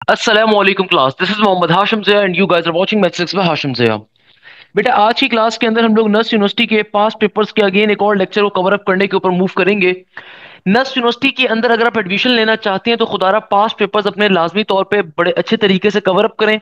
Assalamualaikum class. This is Mohammad Hashim Zia and you guys are watching Math 6 by Hashim Zia. बेटा आज की class के अंदर हम लोग नस यूनिवर्सिटी के पास पेपर्स के अगेन एक और लेक्चर को कवर अप करने के ऊपर मूव करेंगे। नस यूनिवर्सिटी के अंदर अगर आप एडमिशन लेना चाहते हैं तो खुदारा पास पेपर्स अपने लाजमी तौर पे बड़े अच्छे तरीके से कवर अप करें।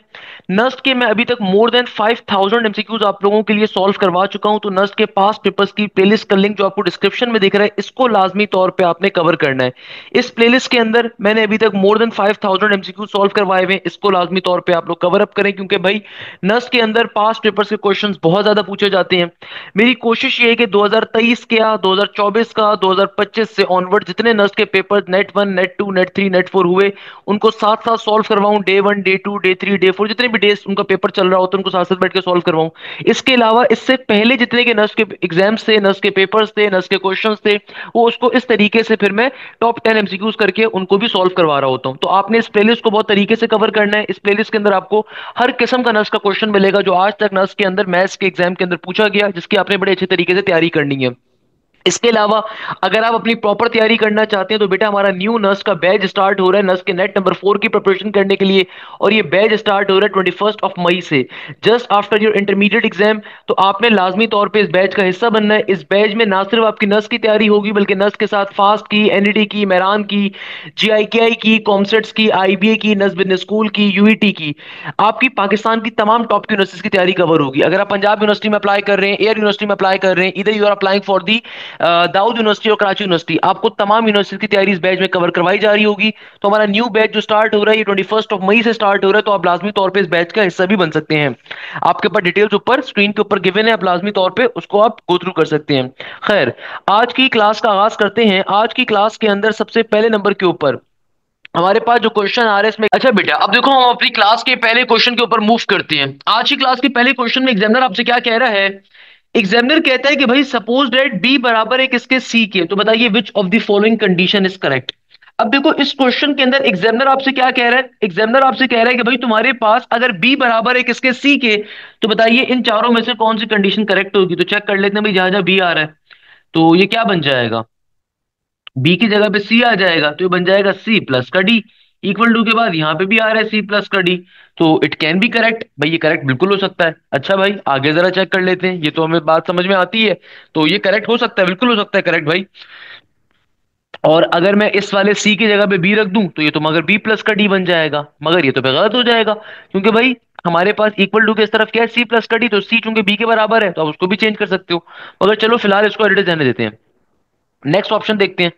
नस्ट के मैं अभी तक मोर देन 5000 एमसीक्यूज आप लोगों के लिए सॉल्व करवा चुका हूं, तो नस्ट के पास पेपर्स की प्लेलिस्ट का लिंक जो आपको डिस्क्रिप्शन में दिख रहा है इसको लाजमी तौर पे आपने कवर करना है। इस प्लेलिस्ट के अंदर मैंने अभी तक मोर देन 5000 एमसीक्यू सॉल्व करवाए हुए हैं, इसको लाजमी तौर पे आप लोग कवर अप करें क्योंकि भाई नस्ट के अंदर पास पेपर्स के क्वेश्चंस बहुत ज्यादा पूछे जाते हैं। मेरी कोशिश ये है कि 2023 के या 2024 का 2025 से ऑनवर्ड जितने नस्ट के paper NET 1 NET 2 NET 3 NET 4 हुए उनको साथ साथ सॉल्व करवाऊं। डे 1 डे 2 डे 3 डे 4 जितने भी डेज उनका पेपर चल रहा होता है उनको साथ साथ बैठ के सॉल्व करवाऊं। इसके अलावा इससे पहले जितने के नस्ट के एग्जाम्स थे, नस्ट के पेपर्स थे, नस्ट के क्वेश्चंस थे, वो उसको इस तरीके से फिर मैं टॉप 10 एमसीक्यूज करके उनको भी सॉल्व करवा रहा होता हूं। तो आपने इस प्लेलिस्ट को बहुत तरीके से कवर करना है। इस प्लेलिस्ट के अंदर आपको हर किस्म का नस्ट का क्वेश्चन मिलेगा जो आज तक नस्ट के अंदर मैथ्स के एग्जाम के अंदर पूछा गया, जिसकी आपने बड़े अच्छे तरीके से तैयारी करनी है। इसके अलावा अगर आप अपनी प्रॉपर तैयारी करना चाहते हैं तो बेटा हमारा न्यू नर्स का बैच स्टार्ट हो रहा है नर्स के नेट नंबर 4 की प्रिपरेशन करने के लिए, और ये बैच स्टार्ट हो रहा है 21 मई से, just after your intermediate exam. तो आपने लाजमी तौर पे इस बैच का हिस्सा बनना है। इस बैच में ना सिर्फ आपकी नर्स की तैयारी होगी बल्कि नर्स के साथ फास्ट की, एनईटी की, मेरान की, जीआईकेआई की, कॉमसेट्स की, आईबीए की, नर्स बिजनेस स्कूल की, यूईटी की, आपकी पाकिस्तान की तमाम टॉप यूनिवर्सिटीज की तैयारी कवर होगी। अगर आप पंजाब यूनिवर्सिटी में अप्लाई कर रहे हैं, एयर यूनिवर्सिटी में अप्लाई कर रहे हैं, इधर you are applying for the Dawood university और कराची यूनिवर्सिटी, आपको तमाम यूनिवर्सिटी की तैयारी इस बैच में कवर करवाई जा रही होगी। तो हमारा न्यू बैच जो स्टार्ट हो रहा है ये 21 मई से स्टार्ट हो रहा है, तो आप लाजमी तौर पे इस बैच का हिस्सा भी बन सकते हैं। आपके पास डिटेल्स ऊपर स्क्रीन के ऊपर गिवन है, आप लाजमी तौर पे उसको आप गो थ्रू कर सकते हैं। खैर, आज की क्लास का आगाज करते हैं। आज की क्लास के अंदर सबसे पहले नंबर के ऊपर हमारे पास जो क्वेश्चन आ रहा है इसमें, अच्छा बेटा अब देखो हम अपनी क्लास के पहले क्वेश्चन के ऊपर मूव करते हैं। आज की क्लास के पहले क्वेश्चन में एग्जामिनर आपसे क्या कह रहा है। एग्जामिनर कहता है कि भाई सपोज दैट बी बराबर है किसके, सी के, तो बताइए which of the following condition is correct. अब देखो इस क्वेश्चन के अंदर एग्जामिनर आपसे क्या कह रहा है। एग्जामिनर आपसे कह रहा है कि भाई तुम्हारे पास अगर बी बराबर है किसके, सी के, तो बताइए इन चारों में से कौन सी कंडीशन करेक्ट होगी। तो चेक कर लेते हैं भाई, जहां जहां बी आ रहा है तो ये क्या बन जाएगा, बी की जगह पे सी आ जाएगा तो ये बन जाएगा सी प्लस का डी, इक्वल टू के बाद यहाँ पे भी आ रहा है सी प्लस का डी, तो इट कैन बी करेक्ट। भाई ये करेक्ट बिल्कुल हो सकता है। अच्छा भाई आगे जरा चेक कर लेते हैं, ये तो हमें बात समझ में आती है, तो ये करेक्ट हो सकता है, बिल्कुल हो सकता है करेक्ट भाई। और अगर मैं इस वाले सी की जगह पे बी रख दूं तो ये तो मगर बी प्लस का डी बन जाएगा, मगर ये तो फिर गलत हो जाएगा क्योंकि भाई हमारे पास इक्वल टू के इस तरफ क्या है, सी प्लस का डी, तो सी चूंकि बी के बराबर है तो आप उसको भी चेंज कर सकते हो। मगर चलो फिलहाल इसको एडिट रहने देते हैं। नेक्स्ट ऑप्शन देखते हैं।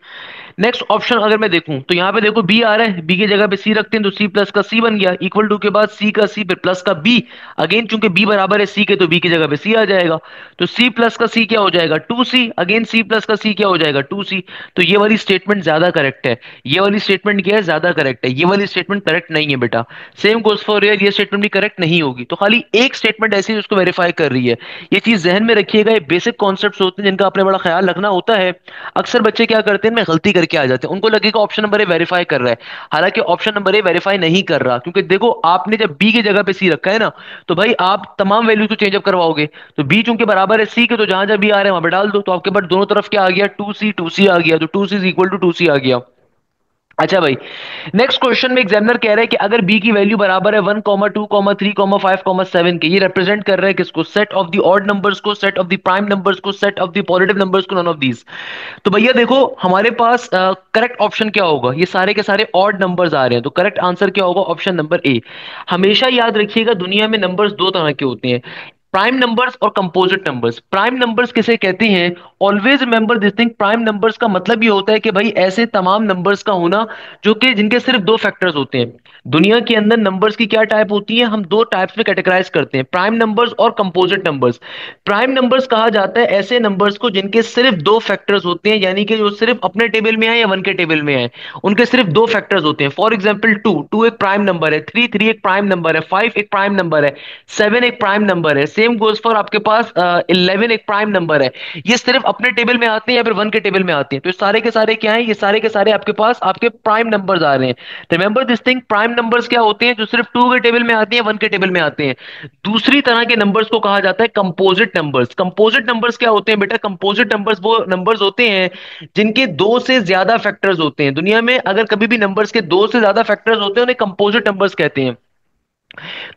नेक्स्ट ऑप्शन अगर मैं देखूं तो यहाँ पे देखो बी आ रहा है, बी की जगह पे सी रखते हैं तो सी प्लस का सी बन गया, इक्वल टू के बाद सी का सी फिर प्लस का बी, अगेन चूंकि बी बराबर है सी के तो बी की जगह पे सी आ जाएगा, तो सी प्लस का सी क्या हो जाएगा, two C, again C plus का सी क्या हो जाएगा, टू सी। तो ये वाली स्टेटमेंट ज्यादा करेक्ट है, ये वाली स्टेटमेंट क्या है, ज्यादा करेक्ट है, ये वाली स्टेटमेंट करेक्ट नहीं है बेटा। सेम गोज फॉर एयर, ये स्टेटमेंट भी करेक्ट नहीं होगी, तो खाली एक स्टेटमेंट ऐसी है जिसको वेरीफाई कर रही है। ये चीज जहन में रखिएगा, ये बेसिक कॉन्सेप्ट होते हैं जिनका आपने बड़ा ख्याल रखना होता है। अक्सर बच्चे क्या करते हैं, मैं गलती करके आ जाते हैं, उनको लगेगा ऑप्शन नंबर ए वेरीफाई कर रहा है, हालांकि ऑप्शन नंबर ए वेरीफाई नहीं कर रहा, क्योंकि देखो आपने जब बी की जगह पे सी रखा है ना, तो भाई आप तमाम वैल्यूज को चेंज अप करवाओगे, तो बी चूंकि बराबर है सी के तो जहां जहां बी आ रहे हैं वहां पे डाल दो, तो आपके पास दोनों तरफ क्या आ गया, टू सी आ गया, तो two C is equal to C आ गया। अच्छा भाई, नेक्स्ट क्वेश्चन में एग्जामिनर कह रहा है कि अगर बी की वैल्यू बराबर है 1, 2, 3, 5, 7 के, ये रिप्रेजेंट कर रहा है किसको, set of the odd numbers को, set of the prime numbers को, set of the positive numbers को, नन ऑफ दीज। तो भैया देखो हमारे पास करेक्ट ऑप्शन क्या होगा, ये सारे के सारे ऑड नंबर्स आ रहे हैं, तो करेक्ट आंसर क्या होगा, ऑप्शन नंबर ए। हमेशा याद रखिएगा दुनिया में नंबर्स दो तरह के होते हैं, प्राइम नंबर्स और कंपोजिट नंबर्स। प्राइम नंबर्स किसे कहते हैं, always remember this thing, prime numbers का मतलब ये होता है कि भाई ऐसे तमाम नंबर्स का होना जो कि जिनके सिर्फ दो फैक्टर्स होते हैं। दुनिया के अंदर नंबर्स की क्या टाइप होती है, हम दो टाइप्स में कैटेगराइज करते हैं, प्राइम नंबर्स और कंपोजिट नंबर्स। प्राइम नंबर्स कहा जाता है ऐसे नंबर्स को जिनके सिर्फ दो फैक्टर्स होते हैं, यानी कि जो सिर्फ अपने टेबल में आए या वन के टेबल में आए, उनके सिर्फ दो फैक्टर्स होते हैं। फॉर एग्जाम्पल टू, टू एक प्राइम नंबर है, थ्री, थ्री एक प्राइम नंबर है, फाइव एक प्राइम नंबर है, सेवन एक प्राइम नंबर है, सेम गोज फॉर आपके पास 11 एक प्राइम नंबर है। ये सिर्फ अपने टेबल में आते हैं या फिर वन के टेबल में आते हैं, तो ये सारे के सारे क्या है, ये सारे के सारे आपके पास आपके प्राइम नंबर्स आ रहे हैं। Remember this thing, prime numbers क्या होते हैं, जो सिर्फ टू के टेबल में आते हैं, वन के टेबल में आते हैं। दूसरी तरह के नंबर्स को कहा जाता है कंपोजिट नंबर्स। कंपोजिट नंबर्स क्या होते हैं बेटा, कंपोजिट नंबर्स वो नंबर्स होते हैं जिनके दो से ज्यादा फैक्टर्स होते हैं। दुनिया में अगर कभी भी नंबर्स के दो से ज्यादा फैक्टर्स होते हैं उन्हें कंपोजिट नंबर्स कहते हैं।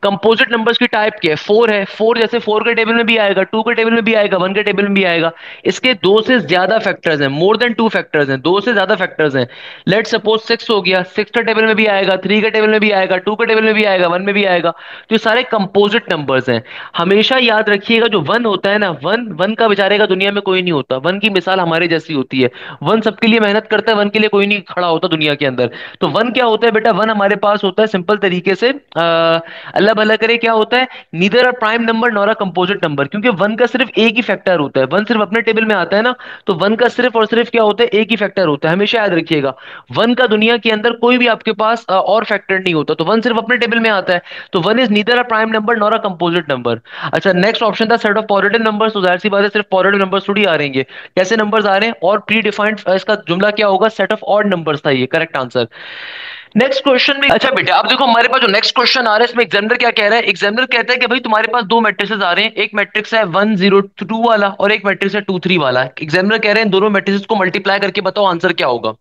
कंपोजिट नंबर्स की टाइप क्या है, फोर है। फोर जैसे फोर के टेबल में भी आएगा, टू के टेबल में भी आएगा, वन के टेबल में भी आएगा। इसके दो से ज्यादा फैक्टर्स हैं, मोर देन टू फैक्टर्स हैं, दो से ज्यादा फैक्टर्स हैं। लेट सपोज सिक्स हो गया, सिक्स के टेबल में भी आएगा, थ्री के टेबल में भी आएगा, टू के टेबल में भी आएगा, वन में भी आएगा। तो ये सारे कंपोजिट नंबर्स हैं। हमेशा याद रखिएगा जो वन होता है ना, वन वन का बेचारे का दुनिया में कोई नहीं होता। वन की मिसाल हमारे जैसी होती है। वन सबके लिए मेहनत करता है, वन के लिए कोई नहीं खड़ा होता दुनिया के अंदर। तो वन क्या होता है बेटा, वन हमारे पास होता है सिंपल तरीके से अल्लाह भला करे क्या होता है, neither a prime number nor a composite number. क्योंकि वन का सिर्फ एक ही फैक्टर होता है, वन सिर्फ अपने टेबल में आता है ना, तो वन का सिर्फ और सिर्फ क्या होता है, एक ही फैक्टर होता है। हमेशा याद रखिएगा, वन का दुनिया के अंदर कोई भी आपके पास और फैक्टर नहीं होता, तो वन सिर्फ अपने टेबल में आता है। तो one is neither a prime number nor a composite number. अच्छा, नेक्स्ट ऑप्शन था सेट ऑफ पॉजिटिव नंबर्स। तो जाहिर सी बात है सिर्फ पॉजिटिव नंबर्स थोड़ी आ रहेंगे, कैसे नंबर्स आ रहे हैं, और प्री डिफाइंड इसका जुमला क्या होगा, सेट ऑफ ऑड नंबर्स था ये करेक्ट आंसर। नेक्स्ट क्वेश्चन में, अच्छा बेटा अब देखो हमारे पास जो नेक्स्ट क्वेश्चन आ रहा है इसमें एग्जामिनर क्या कह रहा है। एग्जामिनर कहता है कि भाई तुम्हारे पास दो मैट्रिसेस आ रहे हैं, एक मैट्रिक्स है 102 वाला और एक मैट्रिक्स है 23 वाला। एग्जामिनर कह रहे हैं दोनों मैट्रिसेस को मल्टीप्लाई करके बताओ आंसर क्या होगा।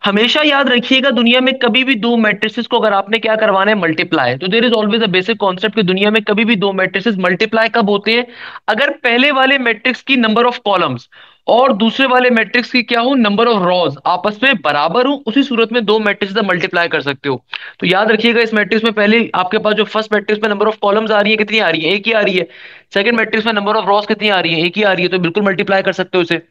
हमेशा याद रखिएगा दुनिया में कभी भी दो मैट्रिसेस को अगर आपने क्या करवाना है, मल्टीप्लाई, तो there is always a basic concept कि दुनिया में कभी भी दो मैट्रिसेस मल्टीप्लाई कब होते हैं, अगर पहले वाले मैट्रिक्स की नंबर ऑफ कॉलम्स और दूसरे वाले मैट्रिक्स की क्या हो, नंबर ऑफ रॉज आपस में बराबर हो, उसी सूरत में दो मैट्रिक्स मल्टीप्लाई कर सकते हो। तो याद रखिएगा इस मैट्रिक्स में पहले आपके पास जो फर्स्ट मैट्रिक्स में नंबर ऑफ कॉलम्स आ रही है कितनी आ रही है, एक ही आ रही है। सेकंड मैट्रिक्स में नंबर ऑफ रॉज कितनी आ रही है, एक ही आ रही है, तो बिल्कुल मल्टीप्लाई कर सकते हो इसे।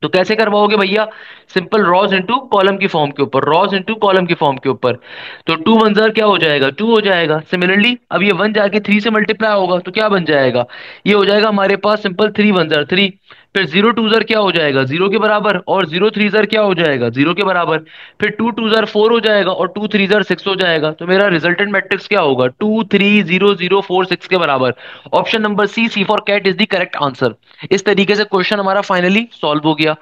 तो कैसे करवाओगे भैया, सिंपल रॉज इनटू कॉलम की फॉर्म के ऊपर, रॉज इनटू कॉलम की फॉर्म के ऊपर। तो टू वन जार क्या हो जाएगा, टू हो जाएगा। सिमिलरली अब ये वन जाके थ्री से मल्टीप्लाई होगा तो क्या बन जाएगा, ये हो जाएगा हमारे पास सिंपल थ्री वन जार थ्री। फिर जीरो टू जार क्या हो जाएगा, जीरो के बराबर, और जीरो थ्री जार क्या हो जाएगा, जीरो के बराबर। फिर टू टू जार फोर हो जाएगा और टू थ्री जार सिक्स हो जाएगा। तो मेरा रिजल्टेंट मैट्रिक्स क्या होगा, two three zero zero four six के बराबर। Option number C, C for cat is the correct answer. इस तरीके से क्वेश्चन हमारा फाइनली सॉल्व हो गया।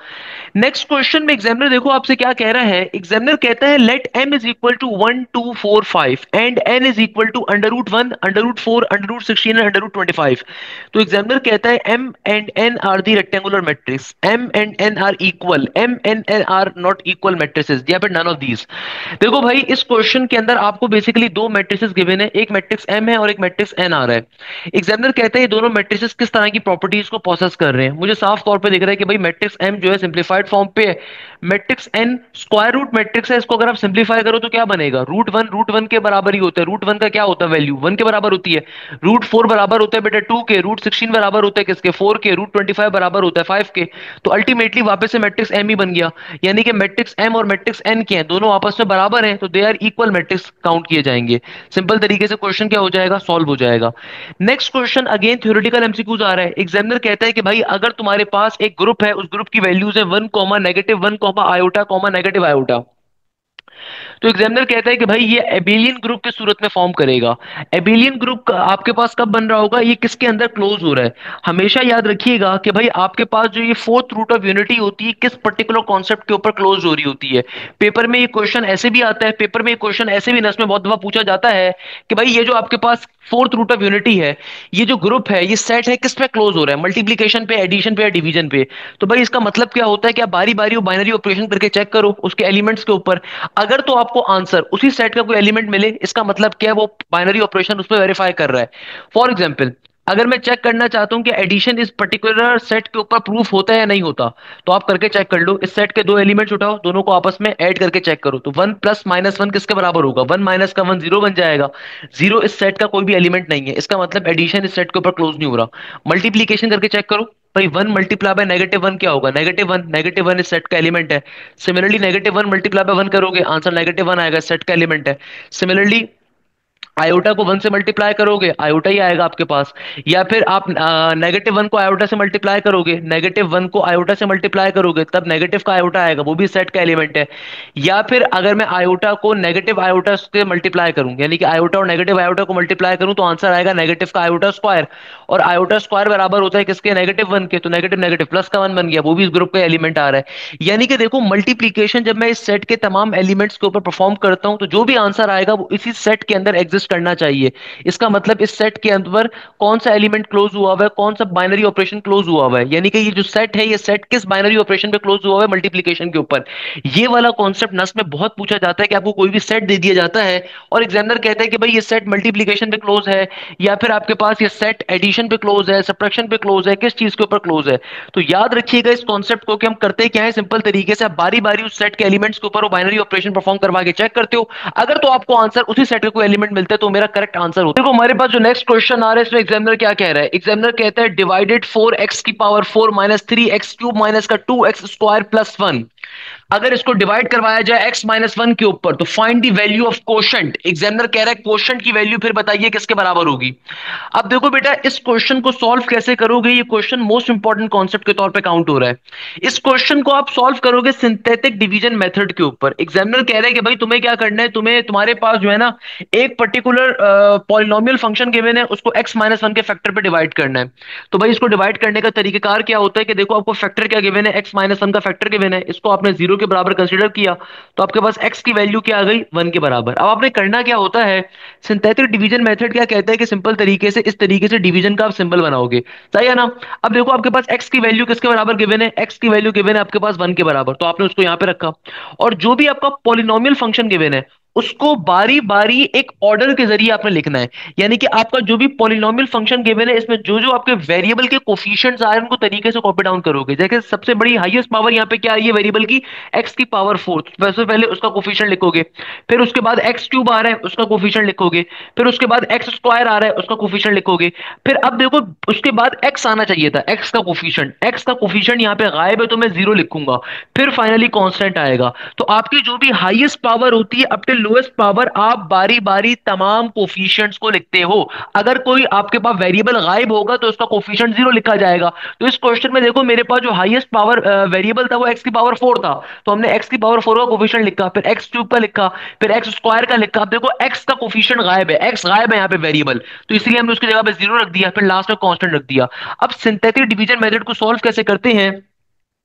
नेक्स्ट क्वेश्चन में एग्जामिनर देखो आपसे क्या कह रहा है। एग्जामिनर कहता है let m is equal to 1 2 4 5 and n is equal to √1 √4 √16 and √25। तो एग्जामिनर कहता है m and n are the rectangular matrix, m and n are equal, m and n are not equal matrices या फिर none of these. देखो भाई इस question के अंदर आपको बेसिकली दो मैट्रिसेस गिवन है, एक मैट्रिक्स m है और एक मैट्रिक्स n आ रहा है। एग्जामिनर कहता है ये दोनों मैट्रिसेस किस तरह की प्रॉपर्टीज को पोसेस कर रहे हैं। मुझे साफ तौर पे दिख रहा है कि भाई मैट्रिक्स m जो है सिंप्लीफाइड फॉर्म पे है, matrix n square root matrix है, इसको अगर आप सिंप्लीफाई करो तो क्या बनेगा, रूट वन के बराबर ही होता है। रूट वन का क्या होता है वैल्यू, वन के बराबर होती है। रूट फोर बराबर होता है बेटा टू के, रूट सिक्सटीन बराबर होता है किसके, फोर के, रूट ट्वेंटी फाइव बराबर होता है फाइव के। तो अल्टीमेटली वापस से मैट्रिक्स m ही बन गया, यानी कि मैट्रिक्स m और मैट्रिक्स n के हैं दोनों आपस में बराबर हैं, तो they are equal matrix count किए जाएंगे। सिंपल तरीके से क्वेश्चन क्या हो जाएगा, सॉल्व हो जाएगा। Next question again theoretical MCQs आ रहा है। एग्जामिनर कहता है कि भाई अगर तुम्हारे पास एक ग्रुप है, उस ग्रुप की वैल्यूज है 1 comma negative 1 comma iota comma negative iota, तो एग्जामिनर कहता है कि भाई ये एबेलियन ग्रुप के सूरत में फॉर्म करेगा। एबेलियन ग्रुप आपके पास कब बन रहा होगा, ये किसके अंदर क्लोज हो रहा है। हमेशा याद रखिएगा कि भाई आपके पास जो ये फोर्थ रूट ऑफ यूनिटी होती है किस पर्टिकुलर कॉन्सेप्ट के ऊपर क्लोज हो रही होती है। पेपर में ये क्वेश्चन ऐसे भी आता है, पेपर में ये क्वेश्चन ऐसे भी नस में बहुत दफा पूछा जाता है कि भाई ये जो आपके पास फोर्थ रूट ऑफ यूनिटी है, ये जो ग्रुप है, ये सेट है, किस पे क्लोज हो रहा है, मल्टीप्लीकेशन पे, एडिशन पे या डिवीजन पे। तो भाई इसका मतलब क्या होता है कि आप बारी बारी बाइनरी ऑपरेशन करके चेक करो उसके एलिमेंट्स के ऊपर, अगर तो आपको आंसर उसी सेट का कोई एलिमेंट मिले, इसका मतलब क्या है, वो बाइनरी ऑपरेशन उस पर वेरीफाई कर रहा है। फॉर एग्जाम्पल अगर मैं चेक करना चाहता हूं कि एडिशन इस पर्टिकुलर सेट के ऊपर प्रूफ होता है या नहीं होता, तो आप करके चेक कर लो। इस सेट के दो एलिमेंट्स उठाओ, दोनों को आपस में ऐड करके चेक करो, तो वन प्लस माइनस वन किसके बराबर होगा, वन माइनस का वन जीरो बन जाएगा। जीरो इस सेट का कोई भी एलिमेंट नहीं है, इसका मतलब एडिशन इस सेट के ऊपर क्लोज नहीं हो रहा। मल्टीप्लीकेशन करके चेक करो, भाई one multiply by negative one क्या होगा, नेगेटिव वन इस सेट का एलिमेंट है। Similarly negative one multiply by one करोगे, आंसर नेगेटिव वन आएगा, सेट का एलिमेंट है। सिमिलरली आयोटा को वन से मल्टीप्लाई करोगे, आयोटा ही आएगा आपके पास। या फिर आप नेगेटिव वन को आयोटा से मल्टीप्लाई करोगे, नेगेटिव वन को आयोटा से मल्टीप्लाई करोगे तब नेगेटिव का आयोटा आएगा, वो भी सेट का एलिमेंट है। या फिर अगर मैं आयोटा को नेगेटिव आयोटा से मल्टीप्लाई करूं, यानी कि आयोटा और नेगेटिव आयोटा को मल्टीप्लाई करूं, तो आंसर आएगा नेगेटिव का आयोटा स्क्वायर। और आयोटा स्क्वायर बराबर होता है किसके, नेगेटिव वन के, तो नेगेटिव नेगेटिव प्लस का वन बन गया, वो भी इस ग्रुप का एलिमेंट आ रहा है। यानी कि देखो मल्टीप्लीकेशन जब मैं इस सेट के तमाम एलिमेंट्स के ऊपर परफॉर्म करता हूं, तो जो भी आंसर आएगा वो इसी सेट के अंदर एग्जिस्ट करना चाहिए। इसका मतलब इस सेट के अंदर कौन सा एलिमेंट क्लोज हुआ हुआ है, कौन सा बाइनरी ऑपरेशन क्लोज हुआ हुआ है, यानी कि ये जो सेट है, ये सेट किस बाइनरी ऑपरेशन पे क्लोज हुआ हुआ है, मल्टीप्लीकेशन के ऊपर। ये वाला कॉन्सेप्ट नस में बहुत पूछा जाता है कि आपको कोई भी सेट दे दिया जाता है और एग्जामिनर कहता है कि भाई ये सेट मल्टीप्लीकेशन पे क्लोज है, या फिर आपके पास ये सेट एडिशन पे क्लोज है, सब्ट्रैक्शन पे क्लोज है, किस चीज के ऊपर क्लोज है। तो याद रखिएगा इस कॉन्सेप्ट को कि हम करते क्या है, सिंपल तरीके से आप बारी बारी उस सेट के एलिमेंट्स के ऊपर वो बाइनरी ऑपरेशन परफॉर्म करवा के चेक करते हो। अगर तो आपको आंसर उसी सेट का कोई एलिमेंट मिलता है तो मेरा करेक्ट आंसर होता है। देखो हमारे पास जो नेक्स्ट क्वेश्चन आ रहा है इसमें एग्जामिनर क्या कह रहा है, एग्जामिनर कहता है divided 4x⁴ minus 3x³ minus का 2x² प्लस 1। अगर इसको डिवाइड करवाया जाए x-1 के ऊपर तो find the value of quotient. Examiner कह रहा है कोशेंट की वैल्यू फिर बताइए किसके बराबर होगी। अब देखो बेटा इस क्वेश्चन को सॉल्व कैसे करोगे, ये क्वेश्चन मोस्ट इंपॉर्टेंट कॉन्सेप्ट के तौर पे काउंट हो रहा है। इस क्वेश्चन को आप सॉल्व करोगे सिंथेटिक डिवीजन मेथड के ऊपर। एग्जामिनर कह रहे हैं कि भाई तुम्हें क्या करना है, तुम्हें तुम्हारे पास जो है ना एक पर्टिकुलर पॉलिनोमियल फंक्शन गिवन है, उसको x-1 के फैक्टर पे डिवाइड करना है। तो भाई इसको डिवाइड करने का तरीकेकार क्या होता है कि देखो आपको फैक्टर क्या गिवन है, x-1 का फैक्टर गिवन है, इसको आपने जीरो के बराबर कंसीडर किया तो आपके पास x की वैल्यू क्या आ गई, 1 के बराबर। अब आपने करना क्या होता है, सिंथेटिक डिवीजन मेथड क्या कहता है कि सिंपल तरीके से इस तरीके से डिवीजन का आप सिंबल बनाओगे, सही है ना। अब देखो आपके पास x की वैल्यू किसके बराबर गिवन है, x की वैल्यू गिवन है आपके पास 1 के बराबर, तो आपने उसको यहां पे रखा। और जो भी आपका पॉलिनोमियल फंक्शन गिवन है उसको बारी बारी एक ऑर्डर के जरिए आपने लिखना है। यानी कि आपका जो भी पॉलिनोमियल फंक्शन गिवन है इसमें जो जो आपके वेरिएबल के कोफिशिएंट्स आ रहे हैं उनको तरीके से कॉपी डाउन करोगे। जैसे सबसे बड़ी हाईएस्ट पावर यहाँ पे क्या आ रही है वेरिएबल की, x⁴ वैसे पहले उसका कोफिशिएंट लिखोगे, फिर उसके बाद x³ आ रहा है उसका कोफिशिएंट लिखोगे, फिर उसके बाद x² आ रहा है उसका कोफिशिएंट लिखोगे, फिर अब देखो उसके बाद x आना चाहिए था, x का कोफिशिएंट यहाँ पे गायब है तो मैं 0 लिखूंगा, फिर फाइनली कांस्टेंट आएगा। तो आपकी जो भी हाईएस्ट पावर होती है अप टिल लोएस्ट पावर आप बारी बारी तमाम कोफिशिएंट्स को लिखते हो। अगर कोई आपके पास वेरिएबल गायब होगा तो उसका कोफिशिएंट 0 लिखा जाएगा। तो इस क्वेश्चन में देखो मेरे पास जो हाईएस्ट पावर वेरिएबल था वो x⁴ था, तो हमने x⁴ का कोफिशिएंट लिखा, फिर x³ का लिखा, फिर x² का लिखा। अब देखो x का कोफिशिएंट गायब है, x गायब है यहाँ पे वेरिएबल, तो इसलिए हमने उसकी जगह पे 0 रख दिया, फिर लास्ट में कांस्टेंट रख दिया। अब सिंथेटिक डिवीजन मेथड को सॉल्व कैसे करते हैं,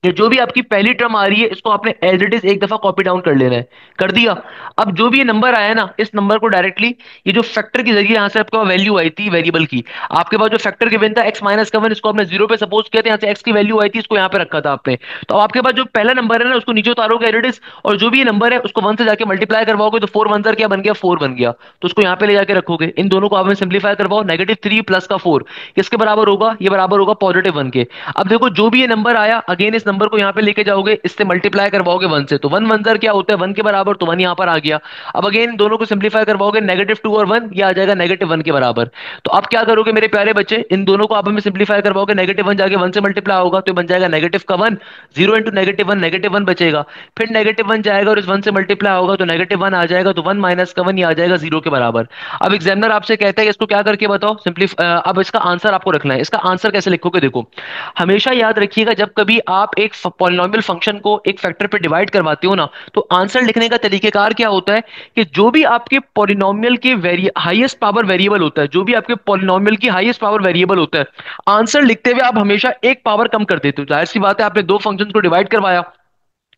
कि जो भी आपकी पहली टर्म आ रही है इसको आपने एज इट इज एक दफा कॉपी डाउन कर लेना है, कर दिया। अब जो भी ये नंबर आया ना इस नंबर को डायरेक्टली ये जो फैक्टर के जरिए यहां से आपका वैल्यू आई थी वेरिएबल की, आपके पास जो फैक्टर गिवन था x-1 इसको आपने 0 पे सपोज किया था, यहाँ से x की वैल्यू आई थी इसको यहाँ पे रखा था आपने। तो आपके पास जो पहला नंबर है ना उसको नीचे उतारोगे एज इट इज, और जो भी ये नंबर है उसको 1 से जाके मल्टीप्लाई करवाओगे तो 4 1 क्या बन गया, 4 बन गया, तो उसको यहाँ पे ले जाके रखोगे। इन दोनों को आपने सिंप्लीफाई करवाओ, -3 प्लस का 4 किसके बराबर होगा, ये बराबर होगा +1 के। अब देखो जो भी ये नंबर आया अगेन इस नंबर को यहाँ पे लेके जाओगे, इससे मल्टीप्लाई करवाओगे 1 से, तो 1 1 ज़र क्या होता है 1 के बराबर, तो 1 यहाँ पर आ गया। अब अगेन दोनों को सिंप्लीफाई करवाओगे, -2 और 1 ये आ जाएगा -1 के बराबर। तो अब क्या करोगे मेरे प्यारे बच्चे, इन दोनों को आप हमें सिंप्लीफाई करवाओगे, -1 जाके 1 से मल्टीप्लाई होगा तो बन जाएगा नेगेटिव का 1, 0 इंटू -1 बचेगा, फिर -1 जाएगा और इस 1 से मल्टीप्लाई होगा तो -1 आ जाएगा, तो 1 माइनस का 1 ये आ जाएगा 0 के बराबर। अब एग्जामिनर आपसे कहता है इसको क्या करके बताओ सिंपली, अब इसका आंसर आपको रखना है। इसका आंसर कैसे लिखोगे, देखो हमेशा याद रखिएगा जब कभी आप एक पॉलिनोमियल फंक्शन को एक फैक्टर पे डिवाइड करवाते हो ना तो आंसर लिखने का तरीकेकार क्या होता है कि जो भी आपके पॉलिनोमियल के हाईएस्ट पावर वेरिएबल होता है, जो भी आपके पॉलिनोमियल की हाईएस्ट पावर वेरिएबल होता है, आंसर लिखते हुए आप हमेशा एक पावर कम कर देते हो। जाहिर सी बात है आपने दो फंक्शंस को डिवाइड करवाया,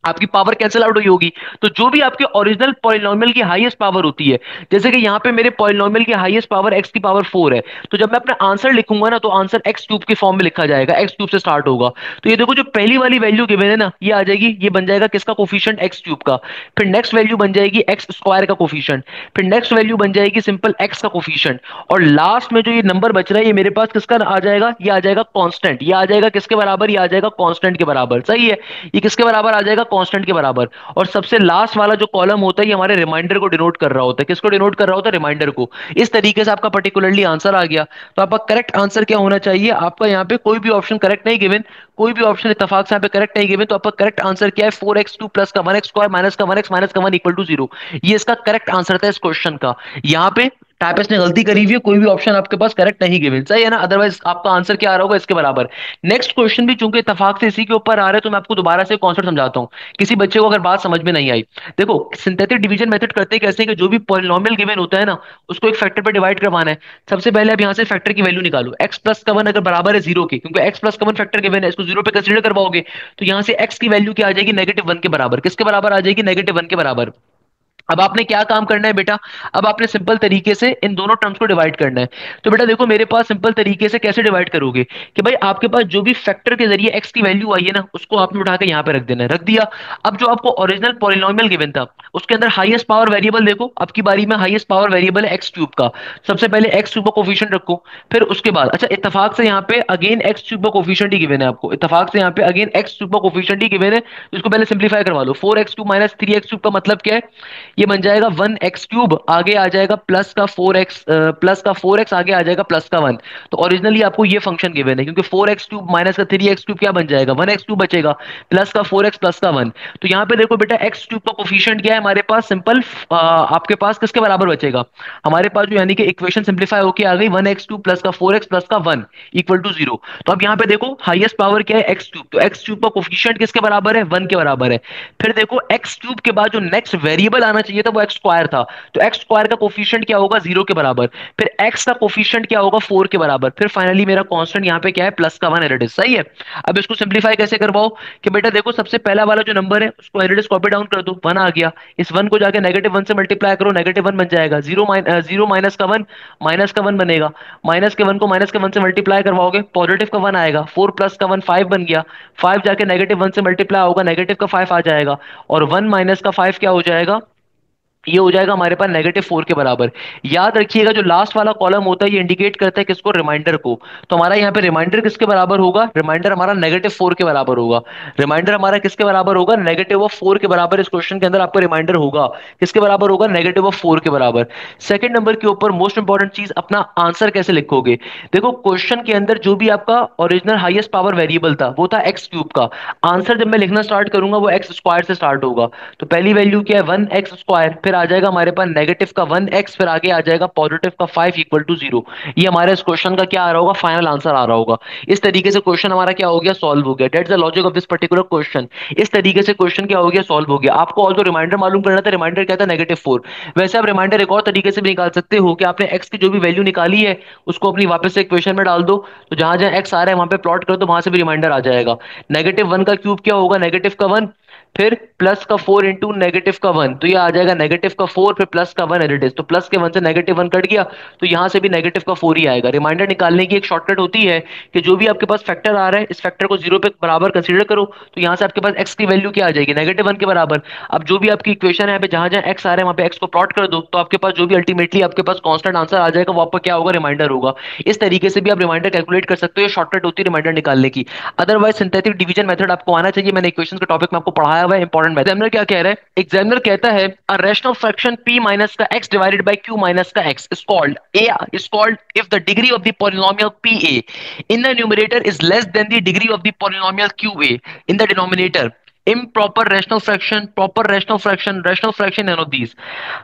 आपकी पावर कैंसिल आउट हुई होगी, तो जो भी आपके ओरिजिनल पॉलिनोमियल की हाईएस्ट पावर होती है, जैसे कि यहाँ पे मेरे पॉलिनोमियल की हाईएस्ट पावर x⁴ है, तो जब मैं अपना आंसर लिखूंगा ना तो आंसर x³ के फॉर्म में लिखा जाएगा, x³ से स्टार्ट होगा। तो ये देखो जो पहली वाली वैल्यू गिवन है ना ये आ जाएगी, ये बन जाएगा किसका कोफिशिएंट, x³ का। फिर नेक्स्ट वैल्यू बन जाएगी x² का कोफिशिएंट, फिर नेक्स्ट वैल्यू बन जाएगी सिंपल x का कोफिशिएंट, और लास्ट में जो ये नंबर बच रहा है ये मेरे पास किसका आ जाएगा, ये आ जाएगा कांस्टेंट, ये आ जाएगा किसके बराबर, ये आ जाएगा कांस्टेंट के बराबर, सही है। ये किसके बराबर आ जाएगा, कांस्टेंट के बराबर। और सबसे लास्ट वाला जो कॉलम होता है ये हमारे रिमाइंडर को डिनोट कर रहा होता है, किसको डिनोट कर रहा होता है, रिमाइंडर को। इस तरीके से आपका पर्टिकुलरली आंसर आ गया। तो आपका करेक्ट आंसर क्या होना चाहिए, आपका यहाँ पे कोई भी ऑप्शन करेक्ट नहीं गिवन, कोई भी ऑप्शन इत्तेफाक से यहाँ पे करेक्ट नहीं गिवन, तो आपका करेक्ट आंसर क्या है, 4x2 प्लस का 1x² माइनस का 1x माइनस का 1 इक्वल टू 0। ये इसका करेक्ट आंसर था इस क्वेश्चन का। यहाँ पे टाइपिस्ट ने गलती करी हुई है, कोई भी ऑप्शन आपके पास करेक्ट नहीं गिवन, सही है ना? अदरवाइज आपका आंसर क्या आ रहा होगा इसके बराबर। नेक्स्ट क्वेश्चन भी चूंकि इत्तेफाक से इसी के ऊपर आ रहा है, तो मैं आपको दोबारा से कॉन्सेप्ट समझाता हूँ, किसी बच्चे को अगर बात समझ में नहीं आई। देखो, सिंथेटिक डिवीजन मेथड करते कैसे हैं कि जो भी पॉलिनोमियल गिवन होता है ना, उसको एक फैक्टर पे डिवाइड करवाना है। सबसे पहले आप यहाँ से फैक्टर की वैल्यू निकालो, एक्स प्लस का वन अगर बराबर है जीरो के, क्योंकि एक्स प्लस का वन फैक्टर गिवन है, इसको जीरो पे कंसीडर करवाओगे, तो यहाँ से एक्स की वैल्यू क्या आ जाएगी, -1 के बराबर। किसके बराबर आ जाएगी, -1 के बराबर। अब आपने क्या काम करना है बेटा, अब आपने सिंपल तरीके से इन दोनों टर्म्स को डिवाइड करना है। तो बेटा देखो, मेरे पास सिंपल तरीके से कैसे डिवाइड करोगे कि भाई आपके पास जो भी फैक्टर के जरिए एक्स की वैल्यू आई है ना, उसको आपने उठा के यहां पे रख देना है, रख दिया। अब जो आपको ओरिजिनल पॉलिनोमियल गिवन था, उसके अंदर हाईएस्ट पावर वेरिएबल देखो, अब की बारी में हाईएस्ट पावर वेरिएबल है एक्स क्यूब का। सबसे पहले एक्स क्यूब का कोफिशिएंट रखो, फिर उसके बाद अच्छा इत्तेफाक से यहाँ पे अगेन एक्स क्यूब का कोफिशिएंट ही गिवन है आपको, इत्तेफाक से यहाँ पे अगेन एक्स क्यूब का कोफिशिएंट ही गिवन है, तो इसको पहले सिंप्लीफाई करवा लो। 4x cube minus 3x cube का मतलब क्या है, ये बन जाएगा 1x क्यूब, आगे आ जाएगा प्लस का 4x आगे आ जाएगा +1। तो ओरिजिनली आपको ये फंक्शन गिवन है, क्योंकि 4x क्यूब माइनस का 3x क्यूब क्या बन जाएगा, 1x क्यूब बचेगा, +4x +1। तो यहाँ पे देखो बेटा, एक्स क्यूब का कोफिशिएंट क्या है हमारे पास, सिंपल आपके पास किसके बराबर बचेगा, हमारे पास जो यानी कि इक्वेशन सिंप्लीफाई होके आ गई, 1x cube +4x+1 equal to 0। तो अब यहाँ पे देखो हाईएस्ट पावर क्या है, एक्स क्यूब, तो एक्स क्यूब का कोफिशिएंट किसके बराबर है, 1 के बराबर है। फिर देखो एक्स क्यूब के बाद जो नेक्स्ट वेरिएबल आना चाहिए था वो एक्स स्क्वायर था, तो एक्स स्क्वायर का कोफिशिएंट क्या होगा, 0 के बराबर। फिर एक्स का कोफिशिएंट क्या होगा, 4 के बराबर। फिर फाइनली मेरा कांस्टेंट यहाँ पे क्या है, +1 एरिडिस, सही है। अब इसको सिंप्लीफाई कैसे करवाओ कि बेटा देखो, सबसे पहला वाला जो नंबर है उसको एरिडिस कॉपी डाउन कर दो, 1 आ गया, इस 1 को जाके -1 से मल्टीप्लाई करो, -1 बन जाएगा, जीरो माइनस का 1, माइनस का 1 बनेगा, माइनस के 1 को -1 से मल्टीप्लाई करवाओगे, पॉजिटिव का 1 आएगा, 4 प्लस का 1 5 बन गया, 5 जाके -1 से मल्टीप्लाई होगा, नेगेटिव का 5 आ जाएगा, और 1 माइनस का 5 क्या हो जाएगा, ये हो जाएगा हमारे पास -4 के बराबर। याद रखिएगा जो लास्ट वाला कॉलम होता है ये इंडिकेट करता है किसको, रिमाइंडर को। तो हमारा यहाँ पे रिमाइंडर किसके बराबर होगा, रिमाइंडर हमारा -4 के बराबर होगा। रिमाइंडर हमारा किसके बराबर होगा, -4 के बराबर। इस क्वेश्चन के अंदर आपका रिमाइंडर होगा किसके बराबर होगा, -4 के बराबर। सेकंड नंबर के ऊपर मोस्ट इंपॉर्टेंट चीज, अपना आंसर कैसे लिखोगे। देखो क्वेश्चन के अंदर जो भी आपका ओरिजिनल हाईएस्ट पावर वेरिएबल था वो था एक्स क्यूब का। आंसर जब मैं लिखना स्टार्ट करूंगा वो एक्स स्क्वायर से स्टार्ट होगा। तो पहली वैल्यू क्या है, 1x स्क्वायर, फिर आ जाएगा हमारे पास नेगेटिव का 1x, फिर आगे आ जाएगा पॉजिटिव का 5 इक्वल टू 0। ये हमारे इस क्वेश्चन का क्या आ रहा होगा, फाइनल आंसर आ रहा होगा। इस तरीके से क्वेश्चन हमारा क्या हो गया, सॉल्व हो गया। That's the logic of this particular question. इस तरीके से क्वेश्चन क्या हो गया, सॉल्व हो गया। आपको ऑल्सो रिमाइंडर मालूम करना था, रिमाइंडर क्या था, -4। वैसे आप रिमाइंडर एक और तरीके से भी निकाल सकते हो कि आपने एक्स की जो भी वैल्यू निकाली है उसको अपनी वापस से इक्वेशन में डाल दो, तो जहां जहां एक्स आ रहा है वहां पे प्लॉट कर दो, वहां से भी रिमाइंडर आ जाएगा। -1 का क्यूब क्या होगा, -1, फिर +4 इंटू -1, तो ये आ जाएगा -4, फिर +1 एडिटिव, तो प्लस के 1 से -1 कट गया, तो यहां से भी -4 ही आएगा। रिमाइंडर निकालने की एक शॉर्टकट होती है कि जो भी आपके पास फैक्टर आ रहा है इस फैक्टर को 0 पे बराबर कंसीडर करो, तो यहां से आपके पास एक्स की वैल्यू क्या आ जाएगी, -1 के बराबर। अब जो भी आपकी इक्वेशन है यहाँ पे जहां जहां एक्स आ रहा है वहां पे एक्स को प्लॉट कर दो, तो आपके पास जो भी अल्टीमेटली आपके पास कांस्टेंट आंसर आ जाएगा वो आपका क्या होगा, रिमाइंडर होगा। इस तरीके से भी आप रिमाइंडर कैलकुलेट कर सकते हो, ये शॉर्टकट होती है रिमाइंडर निकालने की। अदरवाइज सिंथेटिक डिवीजन मेथड आपको आना चाहिए, मैंने इक्वेशन के टॉपिक में आपको पढ़ाया हुआ है, इंपॉर्टेंट मेथड। एग्जामिनर क्या कह रहा है, एग्जामिनर कहता है a rational fraction p minus का x divided by q minus का x is called if the degree of the polynomial pa in the numerator is less than the degree of the polynomial qa in the denominator, improper rational fraction, proper rational fraction, none of these।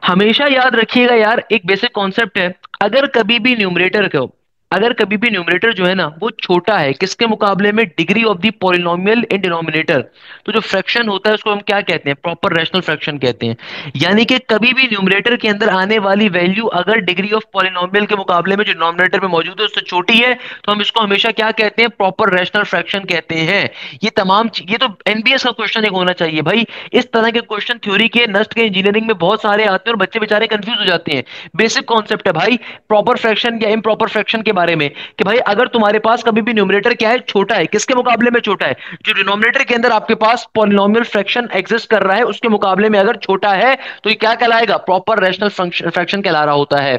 हमेशा याद रखिएगा यार, एक basic concept है, अगर कभी भी numerator को, अगर कभी भी न्यूमरेटर जो है ना वो छोटा है किसके मुकाबले में, degree of the polynomial in denominator, तो जो फ्रैक्शन होता है उसको हम क्या कहते हैं, प्रॉपर रैशनल फ्रैक्शन कहते हैं। यानी कि कभी भी न्यूमरेटर के अंदर आने वाली वैल्यू अगर डिग्री ऑफ पॉलिनोमियल के मुकाबले में जो डिनोमिनेटर में मौजूद है उससे छोटी है, तो हम इसको हमेशा क्या कहते हैं, प्रॉपर रैशनल फ्रैक्शन कहते हैं। ये तो एनबीएस का क्वेश्चन एक होना चाहिए भाई। इस तरह के क्वेश्चन थ्योरी के, नस्ट के, इंजीनियरिंग में बहुत सारे आते हैं और बच्चे बेचारे कंफ्यूज हो जाते हैं। बेसिक कॉन्सेप्ट है भाई प्रॉपर फ्रैक्शन या इम्प्रॉपर फ्रैक्शन के बारे में, कि भाई अगर तुम्हारे पास कभी भी न्यूमरेटर क्या है, छोटा है, किसके मुकाबले में छोटा है, जो डिनोमिनेटर के अंदर आपके पास पॉलिनोमियल फ्रैक्शन एग्जिस्ट कर रहा है उसके मुकाबले में अगर छोटा है, तो ये क्या कहलाएगा, प्रॉपर रैशनल फ्रैक्शन कहला रहा होता है।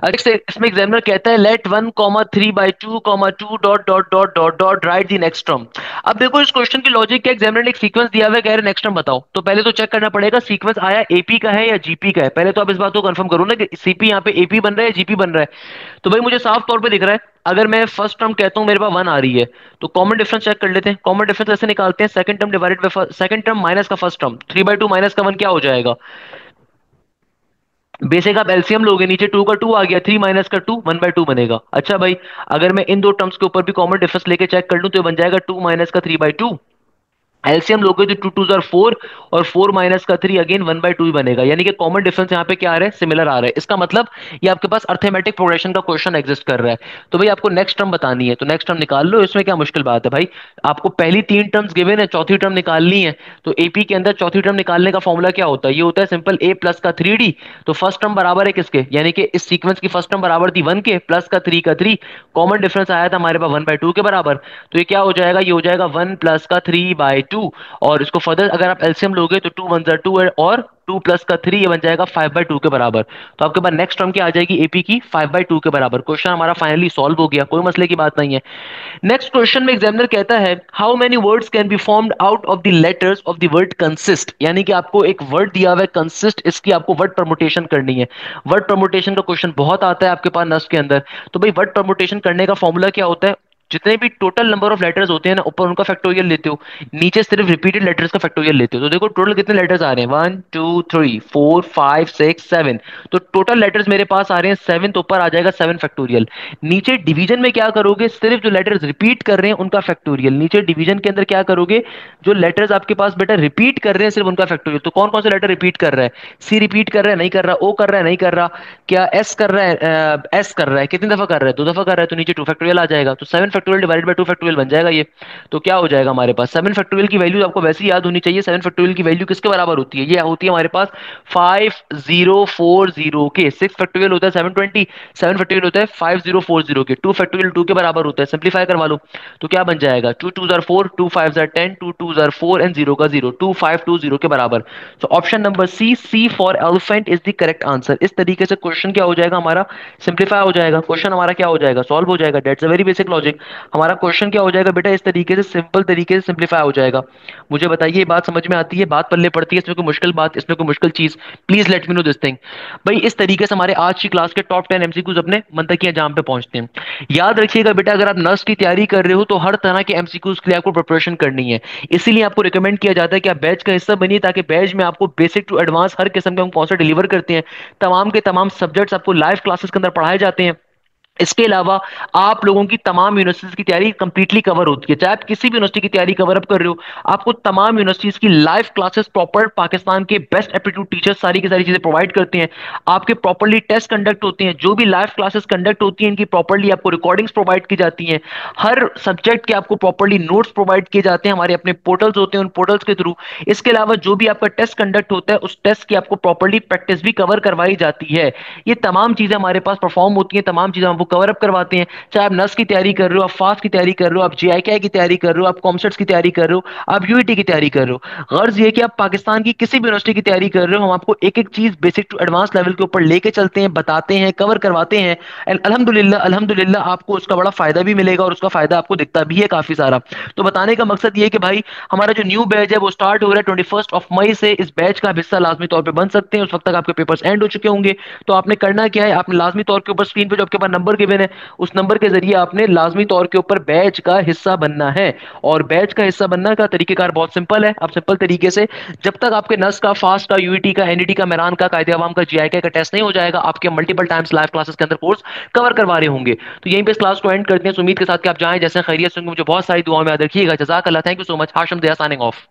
इसमें एग्जामिनर कहता है let 1,3/2,2 dot write the next term. अब देखो इस क्वेश्चन की लॉजिक क्या, एग्जामिनर ने एक सीक्वेंस दिया हुआ है, कह रहे नेक्स्ट टर्म बताओ, तो पहले तो चेक करना पड़ेगा सीक्वेंस आया एपी का है या जीपी का है। पहले तो आप इस बात को कंफर्म करो ना कि सीपी यहाँ पे एपी बन रहा है, जीपी बन रहा है। तो भाई मुझे साफ तौर पे दिख रहा है, अगर मैं फर्स्ट टर्म कहता हूं मेरे पास 1 आ रही है, तो कॉमन डिफरेंस चेक कर लेते हैं। कॉमन डिफरेंस ऐसे निकालते हैं, second term divided by second term minus का फर्स्ट टर्म, 3/2 माइनस का 1 क्या हो जाएगा, बेसिक आप एलसीएम लोगे, नीचे टू का टू आ गया, थ्री माइनस का टू, वन बाय टू बनेगा। अच्छा भाई, अगर मैं इन दो टर्म्स के ऊपर भी कॉमन डिफरेंस लेके चेक कर लूं तो ये बन जाएगा टू माइनस का थ्री बाई टू। एलसीएम लोगे तो टू टू जार फोर, और फोर माइनस का three again one by two ही बनेगा, यानी कि कॉमन डिफरेंस यहाँ पे क्या आ रहा है, सिमिलर आ रहा है। इसका मतलब ये आपके पास अर्थमेटिक प्रोग्रेशन का क्वेश्चन एग्जिस्ट कर रहा है। तो भाई आपको नेक्स्ट टर्म बतानी है, तो नेक्स्ट टर्म निकाल लो, इसमें क्या मुश्किल बात है भाई। आपको पहली तीन टर्म्स गिवन है, चौथी टर्म निकालनी है। तो एपी के अंदर चौथी टर्म निकालने का फॉर्मूला क्या होता है, ये होता है सिंपल ए प्लस का थ्री डी। तो फर्स्ट टर्म बराबर है किसके, यानी कि इस सीक्वेंस की फर्स्ट टर्म बराबर थी वन के, प्लस का थ्री, कॉमन डिफरेंस आया था हमारे पास वन बाय टू के बराबर। तो ये क्या हो जाएगा, ये हो जाएगा वन प्लस का थ्री बाय टू। और इसको फर्दर अगर आप एलसीएम लोगे तो टू वन जार टू है, और टू प्लस का थ्री, ये बन जाएगा फाइव बाय टू के बराबर। तो आपके पास नेक्स्ट टर्म क्या आ जाएगी, एपी की फाइव बाय टू के बराबर। क्वेश्चन हमारा फाइनली सॉल्व हो गया, कोई मसले की बात नहीं है। नेक्स्ट क्वेश्चन में एग्जामिनर कहता है how many words can be formed out of the letters of the word consist, यानी कि आपको एक वर्ड दिया हुआ है कंसिस्ट, इसकी आपको वर्ड परमुटेशन करनी है। वर्ड परमुटेशन का क्वेश्चन बहुत आता है आपके पास नस्ब के अंदर। तो भाई वर्ड परमुटेशन करने का फॉर्मूला क्या होता है, जितने भी टोटल नंबर ऑफ लेटर्स होते हैं ना, ऊपर उनका फैक्टोरियल लेते हो, नीचे सिर्फ रिपीटेड लेटर्स का फैक्टोरियल लेते हो। तो देखो टोटल कितने लेटर्स आ रहे हैं, one two three four five six seven. तो टोटल लेटर्स मेरे पास आ रहे हैं सेवन, तो ऊपर आ जाएगा सेवन फैक्टोरियल। नीचे डिवीजन में क्या करोगे, सिर्फ जो लेटर्स रिपीट कर रहे हैं उनका फैक्टोरियल। नीचे डिवीजन के अंदर क्या करोगे, जो लेटर्स आपके पास बेटा रिपीट कर रहे हैं सिर्फ उनका फैक्टोरियल। तो कौन कौन से लेटर रिपीट कर रहा है, सी रिपीट कर रहा है नहीं कर रहा, ओ कर रहा है नहीं कर रहा, क्या एस कर रहा है, एस कर रहा है कितनी दफा कर रहा है, दो दफा कर रहा है, तो नीचे टू फैक्टोरियल आ जाएगा। तो seven factorial divided by two factorial बन जाएगा ये। तो क्या हो जाएगा हमारे पास, सेवन फैक्टोरियल की वैल्यू आपको वैसे ही याद होनी चाहिए। सेवन फैक्टोरियल की वैल्यू किसके बराबर होती है, ये होती है हमारे पास फाइव जीरो फोर जीरो के। सिक्स फैक्टोरियल होता है सेवन ट्वेंटी, सेवन फैक्टोरियल होता है फाइव जीरो फोर जीरो के। टू फैक्टोरियल टू के बराबर होता है, सिंप्लीफाई करवा लो। तो क्या बन जाएगा, टू टू जार फोर, टू फाइव जार टेन, टू टू जार फोर एंड जीरो का zero, two five two zero के बराबर। तो option number C, C for elephant is the correct answer. इस तरीके से क्वेश्चन क्या हो जाएगा हमारा, सिंप्लीफाई हो जाएगा, क्वेश्चन हमारा क्या हो जाएगा, सॉल्व हो जाएगा। That's a very basic logic. हमारा क्वेश्चन क्या हो जाएगा बेटा, इस तरीके से सिंपल तरीके से सिंप्लीफाई हो जाएगा। मुझे बताइए ये बात समझ में आती है, बात पल्ले पड़ती है, इसमें कोई मुश्किल बात, इसमें कोई मुश्किल चीज, please let me know this thing. भाई इस तरीके से हमारे आज की क्लास के टॉप 10 एमसीक्यूज अपने मंतकी अंजाम पे पहुंचते हैं। याद रखिएगा बेटा, अगर आप नर्स की तैयारी कर रहे हो तो हर तरह के एमसीक्यूज के लिए आपको प्रिपरेशन करनी है। इसीलिए आपको रिकमेंड किया जाता है कि आप बैच का हिस्सा बनिए, ताकि बैच में आपको बेसिक टू एडवांस हर किस्म के हम कौन सा डिलीवर करते हैं। तमाम के तमाम सब्जेक्ट्स आपको लाइव क्लासेस के अंदर पढ़ाए जाते हैं। इसके अलावा आप लोगों की तमाम यूनिवर्सिटीज की तैयारी कंप्लीटली कवर होती है। चाहे आप किसी भी यूनिवर्सिटी की तैयारी कवर अप कर रहे हो, आपको तमाम यूनिवर्सिटीज की लाइव क्लासेस प्रॉपर पाकिस्तान के बेस्ट एप्टीट्यूड टीचर्स सारी की सारी चीजें प्रोवाइड करते हैं। आपके प्रॉपरली टेस्ट कंडक्ट होते हैं, जो भी लाइव क्लासेस कंडक्ट होती हैं इनकी प्रॉपरली आपको रिकॉर्डिंग्स प्रोवाइड की जाती हैं। हर सब्जेक्ट के आपको प्रॉपरली नोट्स प्रोवाइड किए जाते हैं, हमारे अपने पोर्टल्स होते हैं, उन पोर्टल्स के थ्रू। इसके अलावा जो भी आपका टेस्ट कंडक्ट होता है उस टेस्ट की आपको प्रॉपरली प्रैक्टिस भी कवर करवाई जाती है। ये तमाम चीजें हमारे पास परफॉर्म होती हैं, तमाम चीजें आपको कवर अप करवाते हैं। चाहे आप नर्स की तैयारी कर रहे हो, आप फास्ट की तैयारी कर रहे हो, आप जेआईके की तैयारी कर रहे हो, आप कॉमसेट्स की तैयारी कर रहे हो, आप यूईटी की तैयारी कर रहे हो, गर्ज ये कि आप पाकिस्तान की किसी भी यूनिवर्सिटी की तैयारी कर रहे हो, हम आपको एक एक चीज बेसिक टू एडवांस लेवल के ऊपर लेके चलते हैं, बताते हैं, कवर करवाते हैं। एंड अल्हम्दुलिल्लाह अल्हम्दुलिल्लाह आपको उसका बड़ा फायदा भी मिलेगा, और उसका फायदा आपको दिखता भी है काफी सारा। तो बताने का मकसद ये है कि भाई हमारा जो न्यू बैच है वो स्टार्ट हो रहा है 21 मई से। इस बैच का आप हिस्सा लाजमी तौर पर बन सकते हैं, उस वक्त तक आपके पेपर्स एंड हो चुके होंगे। तो आपने करना क्या है, आपने लाजमी तौर के ऊपर स्क्रीन पे जो आपके पास नंबर गिवन है, उस नंबर के जरिए आपने लाजमी तौर के ऊपर बैच का हिस्सा बनना है। और बैच का हिस्सा बनना का तरीकेकार बहुत सिंपल है। आप सिंपल तरीके से, जब तक आपके नस का, फास्ट का, यूईटी का, एनईटी का, मेरान का, कायदे अवाम का, जीआईके का टेस्ट नहीं हो जाएगा, आपके मल्टीपल टाइम्स लाइव क्लासेस के अंदर कोर्स कवर करवा रहे होंगे। तो यहीं पे इस क्लास को एंड करते हैं, उम्मीद के साथ कि आप जाएं जैसे खैरियत से, मुझे बहुत सारी दुआओं में याद रखिएगा। जज़ाक अल्लाह, thank you so much. Hashim दिया साइनिंग ऑफ।